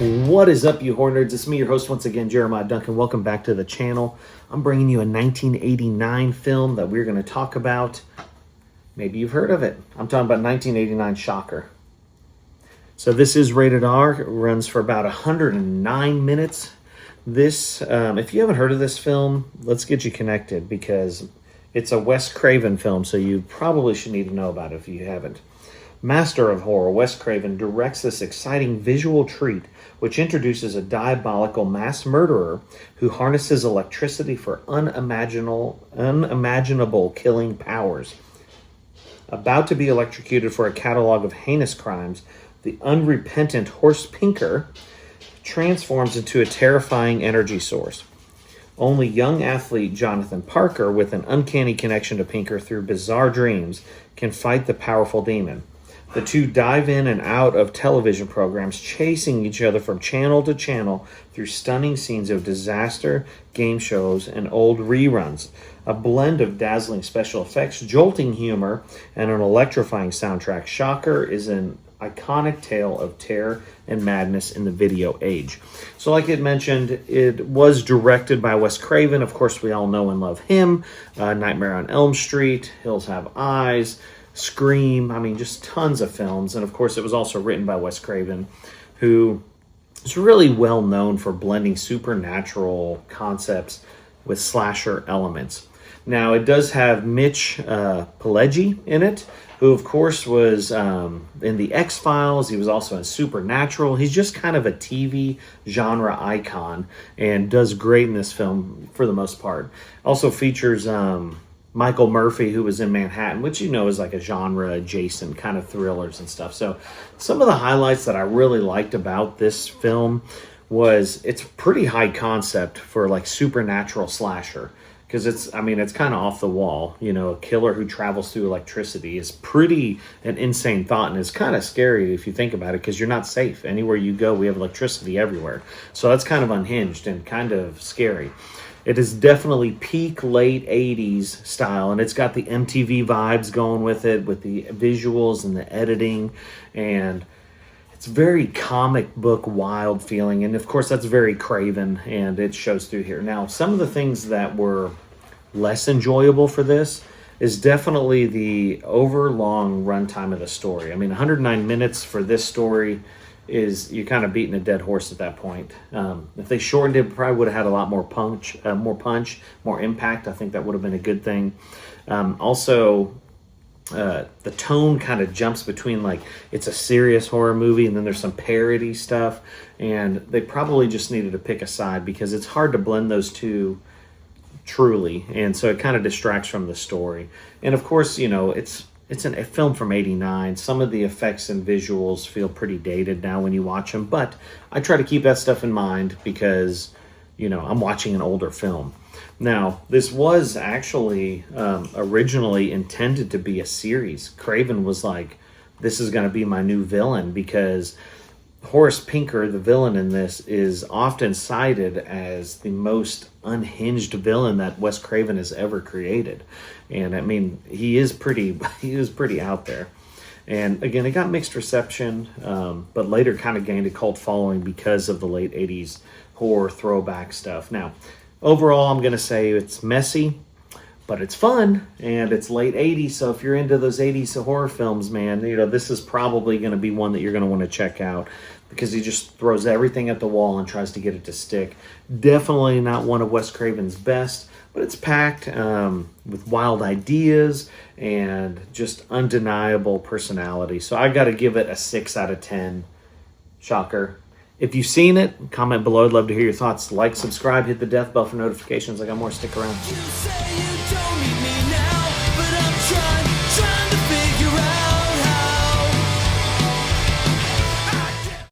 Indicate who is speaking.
Speaker 1: What is up, you horror nerds? It's me, your host once again, Jeremiah Duncan. Welcome back to the channel. I'm bringing you a 1989 film that we're going to talk about. Maybe you've heard of it. I'm talking about 1989 Shocker. So this is rated R. It runs for about 109 minutes. This, if you haven't heard of this film, let's get you connected because it's a Wes Craven film, so you probably should need to know about it if you haven't. Master of horror, Wes Craven directs this exciting visual treat which introduces a diabolical mass murderer who harnesses electricity for unimaginable killing powers. About to be electrocuted for a catalog of heinous crimes, the unrepentant horse Pinker transforms into a terrifying energy source. Only young athlete Jonathan Parker, with an uncanny connection to Pinker through bizarre dreams, can fight the powerful demon. The two dive in and out of television programs, chasing each other from channel to channel through stunning scenes of disaster, game shows, and old reruns. A blend of dazzling special effects, jolting humor, and an electrifying soundtrack, Shocker is an iconic tale of terror and madness in the video age. So like it mentioned, it was directed by Wes Craven. Of course, we all know and love him. Nightmare on Elm Street, Hills Have Eyes, Scream, I mean, just tons of films. And of course, it was also written by Wes Craven, who is really well known for blending supernatural concepts with slasher elements. Now, it does have Mitch Pileggi in it, who of course was in the X-Files. He was also in Supernatural. He's just kind of a TV genre icon and does great in this film for the most part. Also features Michael Murphy, who was in Manhattan, which you know is like a genre adjacent kind of thrillers and stuff. So some of the highlights that I really liked about this film was it's pretty high concept for like supernatural slasher, because it's kind of off the wall. You know, a killer who travels through electricity is pretty an insane thought, and it's kind of scary if you think about it, because you're not safe. Anywhere you go, we have electricity everywhere. So that's kind of unhinged and kind of scary. It is definitely peak late 80s style, and it's got the MTV vibes going with it, with the visuals and the editing, and it's very comic book wild feeling, and of course that's very Craven, and it shows through here. Now, some of the things that were less enjoyable for this is definitely the overlong runtime of the story. I mean, 109 minutes for this story is, you're kind of beating a dead horse at that point. If they shortened it, probably would have had a lot more punch, more impact. I think that would have been a good thing. Also, the tone kind of jumps between, like, it's a serious horror movie and then there's some parody stuff, and they probably just needed to pick a side because it's hard to blend those two truly, and so it kind of distracts from the story. And of course, you know, it's a film from '89. Some of the effects and visuals feel pretty dated now when you watch them, but I try to keep that stuff in mind because, you know, I'm watching an older film. Now, this was actually originally intended to be a series. Craven was like, this is going to be my new villain, because Horace Pinker, the villain in this, is often cited as the most unhinged villain that Wes Craven has ever created. And I mean, he is pretty out there. And again, it got mixed reception, but later kind of gained a cult following because of the late 80s horror throwback stuff. Now, overall, I'm going to say it's messy, but it's fun, and it's late 80s, so if you're into those 80s horror films, man, you know, this is probably going to be one that you're going to want to check out, because he just throws everything at the wall and tries to get it to stick. Definitely not one of Wes Craven's best, but it's packed with wild ideas and just undeniable personality. So I got to give it a 6 out of 10. Shocker. If you've seen it, comment below. I'd love to hear your thoughts. Like, subscribe, hit the death bell for notifications. I got more. Stick around.
Speaker 2: You say you don't need me now, but I'm trying